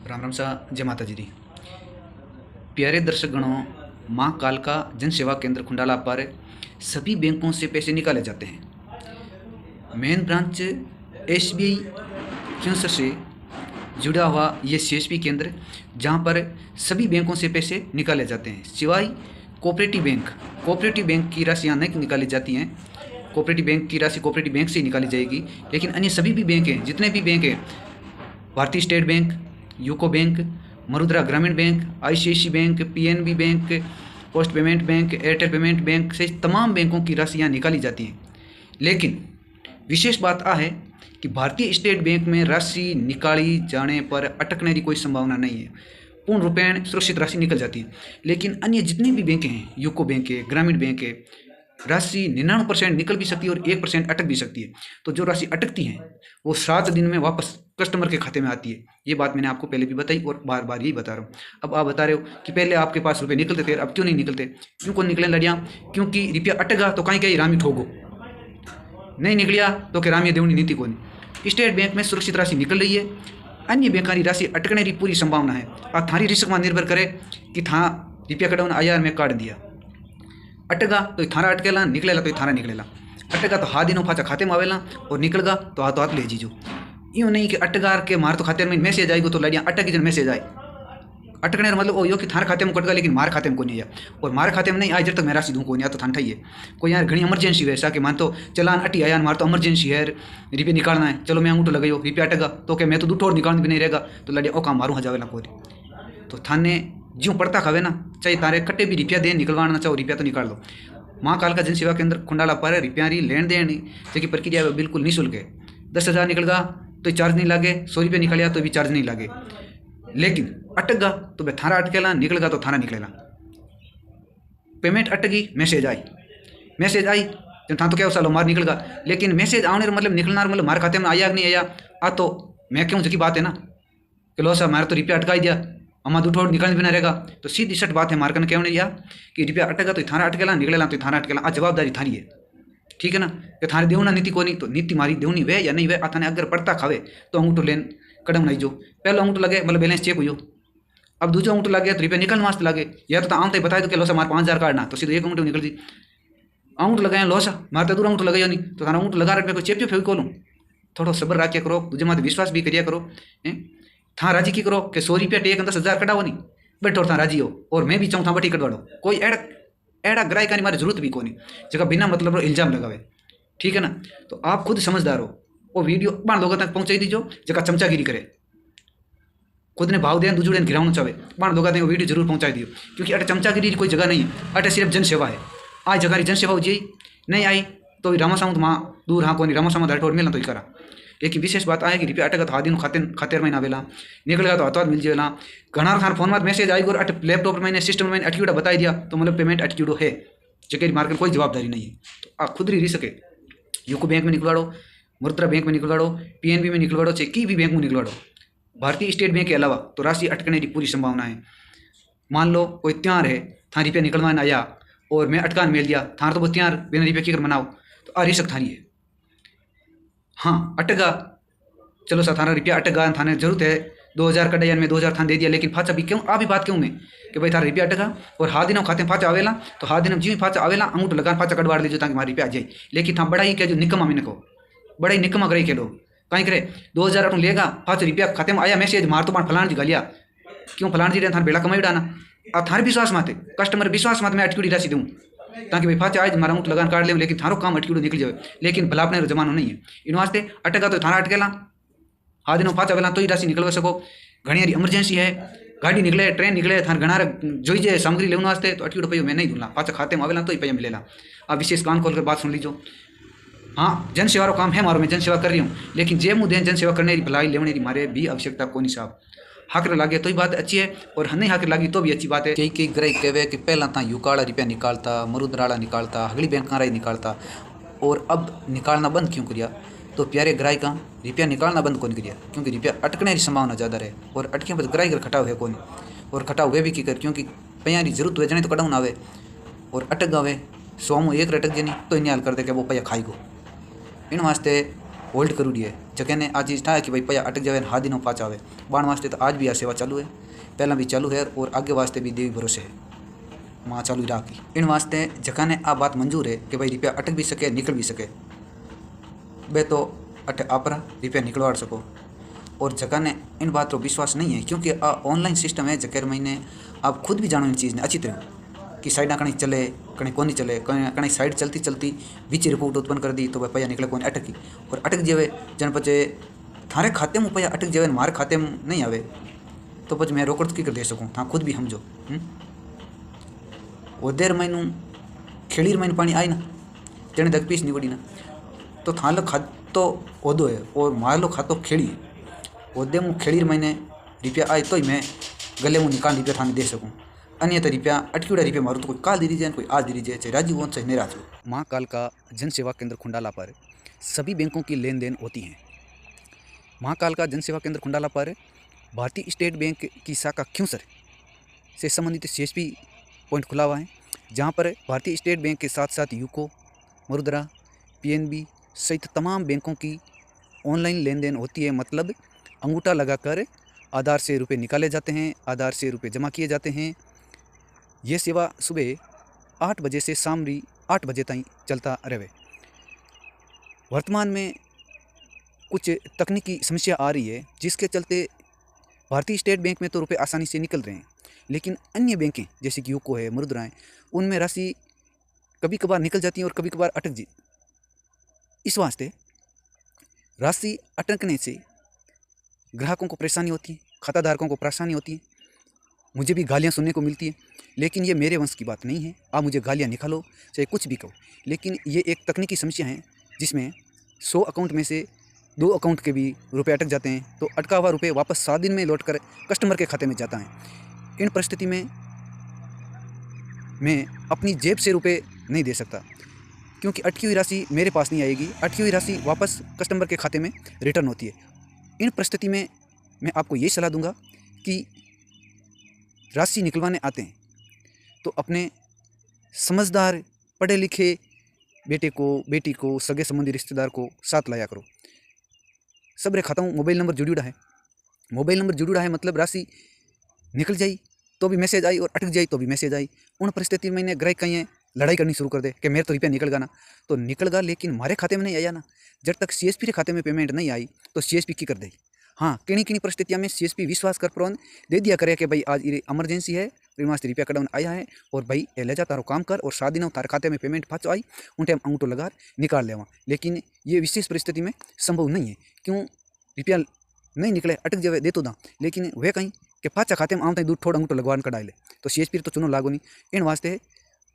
राम राम सा जय माता जी दी। प्यारे दर्शक गणों, माँ कालका जन सेवा केंद्र खुंडाला पर सभी बैंकों से पैसे निकाले जाते हैं। मेन ब्रांच एसबीआई कैंसर से जुड़ा हुआ ये सीएसपी केंद्र, जहाँ पर सभी बैंकों से पैसे निकाले जाते हैं, सिवाय कोऑपरेटिव बैंक की राशि यहाँ नहीं निकाली जाती हैं। कोऑपरेटिव बैंक की राशि कोऑपरेटिव बैंक से ही निकाली जाएगी, लेकिन अन्य सभी भी बैंक हैं, जितने भी बैंक हैं, भारतीय स्टेट बैंक, यूको बैंक, मरुद्रा ग्रामीण bank, ICICI bank, PNB bank, post payment bank, Airtel payment bank से तमाम बैंकों की राशियाँ निकाली जाती हैं। लेकिन विशेष बात आ है कि भारतीय स्टेट बैंक में राशि निकाली जाने पर अटकने की कोई संभावना नहीं है, पूर्ण रूपेण सुरक्षित राशि निकल जाती है। लेकिन अन्य जितने भी बैंक हैं, यूको बैंक है, ग्रामीण बैंक है, राशि 99% निकल भी सकती है और 1% अटक भी सकती है। तो जो राशि अटकती है वो 7 दिन में वापस कस्टमर के खाते में आती है। ये बात मैंने आपको पहले भी बताई और बार बार यही बता रहा हूँ। अब आप बता रहे हो कि पहले आपके पास रुपए निकलते थे, अब क्यों नहीं निकलते? क्यों कौन निकले लड़िया? क्योंकि रुपया अटका तो कहीं कहीं रामी ठोगो, नहीं निकलिया तो कि रामी देवनी नीति को नहीं। स्टेट बैंक में सुरक्षित राशि निकल रही है, अन्य बैंक की राशि अटकने की पूरी संभावना है। और थारी रिस्क में निर्भर करे कि था रुपया कटाऊन आया में काट दिया, अटका तो थारा अटकेला, निकलेला तो थारा निकलेला। अटका तो हाथ दिनों फाचा खाते में आवेला और निकलगा तो हाथ ले जीजो। यूँ नहीं कि अटकार के मार तो खाते में मैसेज आएगी तो लड़िया अटक जन मैसेज आए। अटकने का मतलब यो कि थार खाते में कटगा, लेकिन मार खाते में को नहीं आया। और मार खाते में नहीं आए जब तक मैं राशि दूँ को नहीं, तो थान है कोई यार घनी इमरजेंसी है, ऐसा कि मान तो चलान अटी आया, मार तो इमरजेंसी है, रुपये निकालना है, चलो मैं अंगूठो लगाइयो, रुपया अटका तो क्या मैं तो दूठो और निकालना भी नहीं रहेगा, तो लड़िया ओ काम मारूँ हजावेला कोई। तो थाने ज्यों पड़ता खावे ना, चाहे तारे कट्टे भी रुपया दे निकलवाना चाहो रुपया तो निकाल दो। माँ कालका जन सेवा केंद्र खुंडाला पर रुपया री लेन देन की प्रक्रिया बिल्कुल निःशुल्क है। 10,000 निकल गा तो चार्ज नहीं लागे, 100 रुपये निकलिया तो भी चार्ज नहीं लागे। लेकिन अटक गा तो भाई थारा अटकेला, निकल गा तो थारा निकलेला। पेमेंट अटकी, मैसेज आई तो था तो क्या सालो मार निकल गा। लेकिन मैसेज आने मतलब निकलना मतलब मार खाते में आया कि नहीं आया, आ तो मैं क्यों जकी बात है ना कि लो सा मारे तो रुपया अटकाई दिया, अम्मा दूठो निकलने बिना रहेगा। तो सीधी सट बात है, मार्कन कहने दिया कि रुपया अटका तो थारा अटकेला, निकलेला तो थारा अटकेला। आ जवाबदारी थारी है, ठीक है ना? कि थारे देवना नीति को नहीं, तो नीति मारी देवनी वे या नहीं वे, आ थाने अगर पड़ता खावे तो अंगूठो लेन कदम नहीं जो। पहले अंगूठो लगे मतलब बैलेंस चेक हुई, अब दूसरा अंगूठो लगे तो रुपया निकलने वास्ते लगे, या तो आम तो बताए तो लो सा मार 5,000 काटना, तो सीधे एक अंगूठो निकल जी। अंगूठो लगाए लो सा मारते दूर अंगूठो लगाया नहीं, तो थारा अंगूठो लगा रखे कोई चेपियो फेंक लूँ। थोड़ा सब्र रखिया करो, दूजे माते विश्वास भी करिया करो। था राजी की करो कि 100 रुपया टेक 10,000 कटाओ नहीं, बैठो था राजी हो, और मैं भी चाहूँ था बटी कटवाड़ो। कोई एड़ा ग्राहक की मारी जरूरत भी को नहीं जगह बिना मतलब इल्जाम लगावे, ठीक है ना? तो आप खुद समझदार हो, वो वीडियो बाण लोगों तक पहुँचाई दीजो जगह चमचागिरी करे, खुद ने भाव दे दूसरे ने गिराना चाहे, बाण लोगों तक वीडियो जरूर पहुँचा दियो। क्योंकि अटे चमचागिरी कोई जगह नहीं है, अटे सिर्फ जनसेवा है। आज जगह जनसेवा हो जी नहीं आई तो रामासाउंद माँ दूर हाँ को नहीं, रामासाउंद हटोर मिलना तो ही करा। लेकिन विशेष बात आए कि रुपया अटका तो हाथ खाते में आवेला, निकलेगा तो हाथों हाथ मिल जाएगा। घना थार फोन में मैसेज आई और अट लैपटॉप में सिस्टम में अटक्यूडा बताई दिया तो मतलब पेमेंट अटक्यूडो है, जगह मार्केट कोई जवाबदारी नहीं है। तो आप खुद रही सके, यूको बैंक में निकलवाड़ो, मुद्रा बैंक में निकलवाड़ो, पीएनबी में निकलवाड़ो, चाहे की भी बैंक में निकलवाड़ो, भारतीय स्टेट बैंक के अलावा तो राशि अटकने की पूरी संभावना है। मान लो कोई त्यार है, था रुपया निकलवाना आया और मैं अटकान मेल दिया, थार तो वो त्यार बिना रुपया की कर मनाओ, तो आ रिस्क थारी है। हाँ अटका, चलो सा थारा रुपया अटका, थाने जरूरत है 2,000 कटाया, मैं 2,000 थान दे दिया, लेकिन फाचा भी क्यों आ भी बात क्यों मैं कि भाई थारा रुपया अटका और हाथ दिन खाते फाचा आवेला, तो हाथ दिन जी फाचा आवेला अंगूठो लगा फाचा कटवाड़ लीजिए ताकि हमारी रुपया आ जाए। लेकिन था बड़ा ही क्या जो निकमा मैंने को बड़ा ही निकमा करे के लोग कहीं करे 2,000 अटू लेगा, फाचा रुपया खाते में आया मैसेज मार तो पान फलान जी गालिया, क्यों फलान जी थार बेड़ा कमाई डाना। अब थारे विश्वास माते कस्टमर विश्वास मत मैं अटकी राशि दूँ ताकि भाई फाचा आज मारा ऊँट लगान काट ले, लेकिन थारो काम अटकी निकल जाए। लेकिन भला अपने जमानो नहीं है, इन वास्ते अटका तो थारा अटकेला, हाँ दिनों फाचा वेला तो ही राशि निकलवा सको। घनी इमरजेंसी है, गाड़ी निकले, ट्रेन निकले, थार घना जोई जाए सामग्री लेने वास्ते तो अटकी रुपये मैं नहीं दूंगा, फाचा खाते में आवेला तो ही पैसा मिलेला। आप विशेष कान खोल कर बात सुन लीजिए। हाँ जन सेवा काम है मारो, मैं जन सेवा कर रही हूँ, लेकिन जे मुझे जन सेवा करने की भलाई लेने की मारे भी आवश्यकता को नहीं साहब। हाकर लागे तो ही बात अच्छी है और नहीं हाकर लगी तो भी अच्छी बात है। कई ग्राहक कहे कि पहला तो यूकाड़ा रुपया निकालता, मरुद्राला निकालता, अगली बैंक का निकालता और अब निकालना बंद क्यों करिया? तो प्यारे ग्राहक रुपया निकालना बंद कौन करिया, क्योंकि रुपया अटकने की संभावना ज़्यादा रहे और अटके बस ग्राहक खटाव है कौन, और खटाव हुए भी की कर, क्योंकि पैया की जरूरत हुए जाने तो कटाऊ ना आवे और अटक गावे 100 में एक अटक जानी तो इन हाल कर दे कि वो पैया खाई गो। इन वास्ते होल्ड करूड़ी है। जगह ने आज चीज था कि भाई पैसा अटक जावे हाथ दिनों पाच आवे बाण वास्ते तो आज भी आ सेवा चालू है, पहला भी चालू है और आगे वास्ते भी देवी भरोसे है माँ चालू रहा की। इन वास्ते जगह ने आ बात मंजूर है कि भाई रुपया अटक भी सके निकल भी सके, बे तो अटे आपरा रुपया निकलवा सको। और जगह ने इन बात पर विश्वास नहीं है क्योंकि आ ऑनलाइन सिस्टम है। जगह महीने आप खुद भी जानो इन चीज़ ने अच्छी तरह कि साइडा कहीं चले कहीं कौन नहीं चले, कहीं साइड चलती चलती बीच रिपोर्ट उत्पन्न कर दी तो वह पैसा निकले कौन अटकी और अटक जावे जन पचे थारे खाते में पैसा अटक जावे मारे खाते में नहीं आवे तो पच मैं रोकड़ की कर दे सकूँ था खुद भी समझो। ओदेर महीनू खेड़ीर महीने पानी आई ना तेने दग पीस निवड़ी ना तो थालो खातो ओदो है और मारलो खातो खेड़ी है। ओदे मुँह खेड़ीर महीने रुपया आए तो ही मैं गले मुँह निकाल रुपया थाने दे सकूँ, अन्यथा रुपया अटकी रुपया मारूँ तो कोई काल दे दीजिए कोई आज दे दीजिए चाहे राजी हो चाहे नहीं राजी हो। माँ काल का जन सेवा केंद्र खुंडाला पर सभी बैंकों की लेन देन होती हैं। महाकाल का जन सेवा केंद्र खुंडाला पर भारतीय स्टेट बैंक की शाखा क्यूसर से संबंधित CSP पॉइंट खुला हुआ है, जहाँ पर भारतीय स्टेट बैंक के साथ साथ यूको, मुद्रा, PNB सहित तमाम बैंकों की ऑनलाइन लेन देन होती है। मतलब अंगूठा लगाकर आधार से रुपए निकाले जाते हैं, आधार से रुपए जमा किए जाते हैं। ये सेवा सुबह 8 बजे से शाम 8 बजे तक चलता रहे। वर्तमान में कुछ तकनीकी समस्या आ रही है जिसके चलते भारतीय स्टेट बैंक में तो रुपए आसानी से निकल रहे हैं, लेकिन अन्य बैंकें जैसे कि यूको है, मुद्रा है, उनमें राशि कभी कभार निकल जाती है और कभी कभार अटक जाती। इस वास्ते राशि अटकने से ग्राहकों को परेशानी होती है, खाताधारकों को परेशानी होती है, मुझे भी गालियाँ सुनने को मिलती है। लेकिन ये मेरे वंश की बात नहीं है, आप मुझे गालियाँ निकालो चाहे कुछ भी कहो, लेकिन ये एक तकनीकी समस्या है जिसमें 100 अकाउंट में से 2 अकाउंट के भी रुपए अटक जाते हैं तो अटका हुआ रुपये वापस 7 दिन में लौट कर कस्टमर के खाते में जाता है। इन परिस्थिति में मैं अपनी जेब से रुपए नहीं दे सकता क्योंकि अटकी हुई राशि मेरे पास नहीं आएगी, अटकी हुई राशि वापस कस्टमर के खाते में रिटर्न होती है। इन परिस्थिति में मैं आपको ये सलाह दूंगा कि राशि निकलवाने आते हैं तो अपने समझदार पढ़े लिखे बेटे को, बेटी को, सगे संबंधी रिश्तेदार को साथ लाया करो। सबरे खाता हूँ मोबाइल नंबर जुड़ूड़ा है, मोबाइल नंबर जुड़ूड़ा है मतलब राशि निकल जाई तो भी मैसेज आई और अटक जाई तो भी मैसेज आई। उन परिस्थिति में इन्हें ग्राहक कहीं लड़ाई करनी शुरू कर दे कि मेरे तो रुपया निकल गा ना, तो निकल गा लेकिन हमारे खाते में नहीं आया ना। जब तक CSP के खाते में पेमेंट नहीं आई तो CSP की कर देगी। हाँ, किन्हीं किन्हीं परिस्थितियों में CSP विश्वास कर प्रोन दे दिया करे कि भाई आज ये इमरजेंसी है, रिमास्ते रुपया कटावन आया है और भाई ले जा तारो काम कर और 7 दिनों तारे खाते में पेमेंट फाचो आई उन टाइम अंगूठो लगा निकाल लेवा। लेकिन ये विशेष परिस्थिति में संभव नहीं है, क्यों रुपया नहीं निकले अटक जावे दे तो दा, लेकिन वे कहीं कि पाचा खाते में आम तक दूध थोड़ा अंगूठो लगवान कढ़ाई ले तो CSP तो चुनो लागो नहीं। इन वास्ते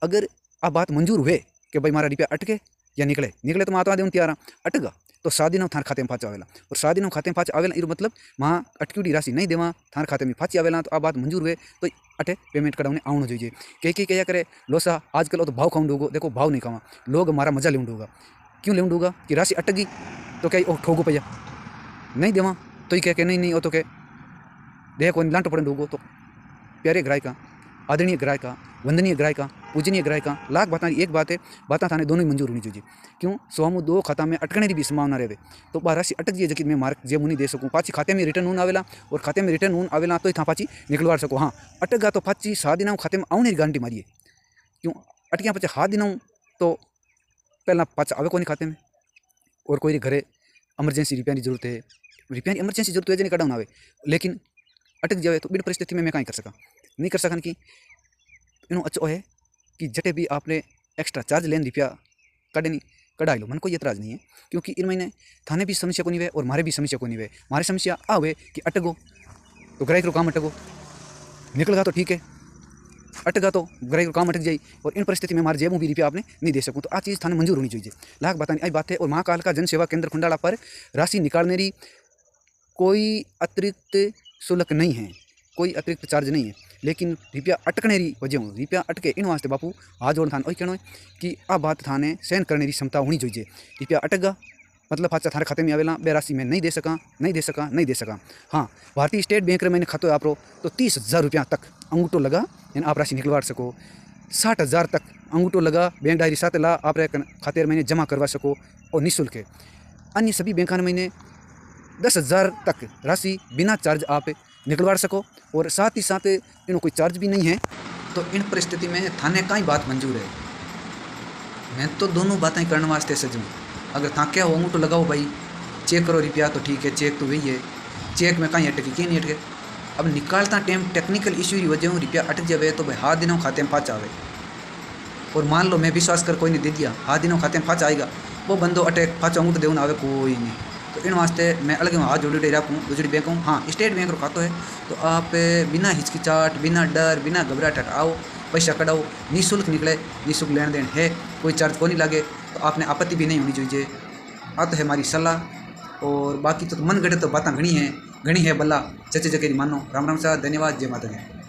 अगर आ बात मंजूर हुए कि भाई मारा रुपया अटके या निकले निकले तो माता दे त्यारा अटका तो 7 दिनों थार खाते में फाच आवेला और 7 दिनों खाते में फाच आवेला इरो मतलब वहाँ अटकी राशि नहीं देवा थार खाते में फाची आवेला। तो आ बात मंजूर हुए तो अटे पेमेंट कढ़ाने आवनो જોઈએ। कई क्या करे लोसा आजकल तो भाव खाऊं दूंगो, देखो भाव नहीं खावा लोग हमारा मजा लेऊं दूंगा। क्यों लेऊं दूंगा कि राशि अटक गई तो क्या ओ ठोगो पैया नहीं देवा तो ही कह नहीं नहीं वो तो कह देह को लांटो पड़े दूंगो। तो प्यारे ग्राहका, आदरणीय ग्राहका, वंदनीय ग्राहका, पूजनीय ग्राहका, लाख बात एक बात है, बात थाने दोनों ही मंजूर होनी चाहिए। क्यों सोमू 2 खाता में अटकने की भी संभावना रहे तो बा राशि अटक जाए जबकि मैं मार्क जेब नहीं दे सकूँ पाची खाते में रिटर्न आवेला और खाते में रिटर्न आवेला तो ही था पाची निकलवा सको। हाँ अटक गा तो पाची 7 दिन खाते में आने की गारंटी मारिए। क्यों अटकिया पाचे 7 दिन तो पहला पाचा आवे कोई खाते में और कोई घरे एमरजेंसी रुपया की जरूरत है, रुपया की एमरजेंसी जरूरत है जने कढ़ाना आवे लेकिन अटक जाए तो बिन परिस्थिति में मैं कहीं कर सका नहीं कर सकन कि इनो अच्छो है कि जटे भी आपने एक्स्ट्रा चार्ज लेन रुपया काटे नहीं कढ़ाई लो, मन कोई एतराज नहीं है। क्योंकि इन महीने थाने भी समस्या को नहीं वे और मारे भी समस्या को नहीं वे। मारे समस्या आवे कि अटको तो ग्राहक रो काम अटको निकल गा तो ठीक है, अटका तो ग्राहक रो काम अटक जाई और इन परिस्थिति में मारे जेबों भी रुपया आपने नहीं दे सकूँ। तो आ चीज़ थाने मंजूर होनी चाहिए। लाख बात आई बात है। और महाकाल का जन सेवा केंद्र खुंडाला पर राशि निकालने की कोई अतिरिक्त शुल्क नहीं है, कोई अतिरिक्त चार्ज नहीं है, लेकिन रुपया अटकने की वजह रुपया अटके इन वास्ते बापू हाथ जोड़ थाने कहना है कि आ बात थाने सहन करने की क्षमता होनी चाहिए। रुपया अटक गा मतलब फाचा थारे खाते में आवेला बे राशि में नहीं दे सका नहीं दे सका नहीं दे सका। हाँ भारतीय स्टेट बैंक मैंने खातो है आप तो 30,000 रुपया तक अंगूठो लगा यानी आप राशि निकलवा सको। 60,000 तक अंगूठो लगा बैंक डायरी साथ ला आप खाते मैंने जमा करवा सको और निःशुल्क है। अन्य सभी बैंकों में महीने 10,000 तक राशि बिना चार्ज आप निकलवा सको और साथ ही साथ इनको कोई चार्ज भी नहीं है। तो इन परिस्थिति में थाने का ही बात मंजूर है। मैं तो दोनों बातें करने वास्ते सजूँ। अगर था क्या हो तो लगाओ भाई, चेक करो रुपया तो ठीक है, चेक तो वही है, चेक में कहीं अटके क्यों नहीं अटके। अब निकालता टाइम टेक्निकल इशू की वजह रुपया अटक जाए तो भाई हाथ दिनों खाते में फाच आवे। और मान लो मैं विश्वास कर कोई नहीं दे दिया, हाथ दिनों खाते में फाच आएगा, वो बंदो अटैक फाचाऊँ तो देवन आवे कोई नहीं। तो इन वास्ते मैं अलग हाथ जोड़ी रखूँ दूसरी बैंक हूँ। हाँ, स्टेट बैंक खाता है तो आप बिना हिचकिचाहट, बिना डर, बिना घबराहट आओ, पैसा कढ़ाओ, निःशुल्क निकले, निःशुल्क लेन देन है, कोई चार्ज को नहीं लगे, तो आपने आपत्ति भी नहीं होनी चाहिए। आ तो है हमारी सलाह। और बाकी तो मन गढ़े तो बातें घनी है बल्ला चचे जगह मानो। राम राम सा, धन्यवाद, जय माता दी।